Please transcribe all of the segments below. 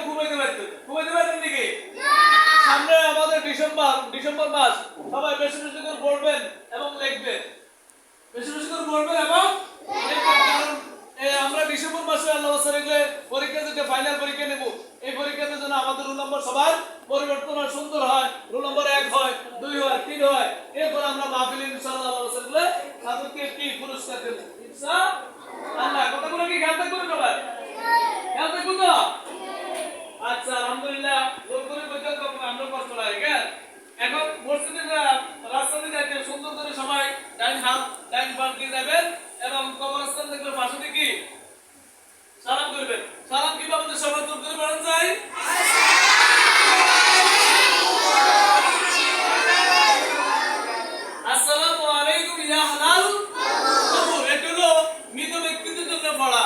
ঘুমাইতে পারতেন, ঘুমাইতে পারতেন নাকি? সামনে আমাদের ডিসেম্বর মাস, সবাই বেশি বেশি করে পড়বেন এবং লিখবেন, বেশি বেশি করে পড়বেন এবং লিখবেন। কারণ আমরা ডিসেম্বর মাসে আল্লাহ রেখে পরীক্ষা দিতে ফাইনাল পরীক্ষা নেব। এই পরীক্ষাতে যেন আমাদের রোল নম্বর সবার পরিবর্তন হয়, সুন্দর হয়, রোল নম্বর 1 হয়, 2 হয়, 3 হয়। এরপর আমরা মাহফিল ইনশাআল্লাহ আল্লাহ রেখে তাদেরকে কি পুরস্কার দেব ইনশাআল্লাহ। কথাগুলো কি খেয়াল থাকবে সবাই? খেয়াল থাকবে তো? আচ্ছা, আলহামদুলিল্লাহ। জোর করে বলতে আমরা কষ্ট লাগে কেন? এখন মসজিদে রাস্তাতে যাইতে সুন্দর করে সবাই ডাইন বাম দিয়ে যাবেন এবং কবরস্থান দেখলে পাশে কি সালাম করবেন। সালাম কিভাবে সবাই জোর করে পড়ান যায়? আসসালামু আলাইকুম ইয়া হালাল কবর। এটা হলো মৃত ব্যক্তিদের জন্য পড়া।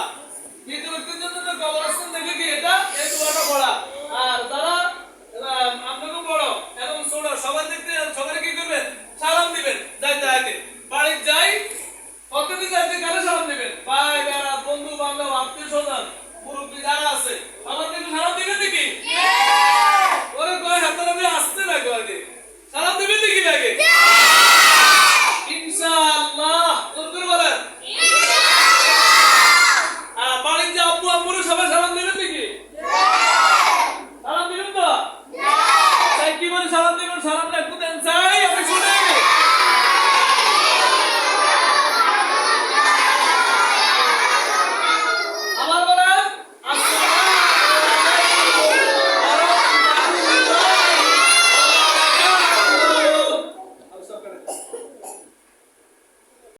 মৃত ব্যক্তিদের জন্য কবরস্থান দেখলে কি এটা এই দোয়াটা পড়া। আর যারা আপনাকে বড় এবং ছোট সবার দেখতে সবাই কি করবেন? সালাম দিবেন। যাইতে আইতে বাড়িতে যাই কতদিন যাইতে কারে সালাম দিবেন? ভাই বেড়া বন্ধু বান্ধব আত্মীয় স্বজন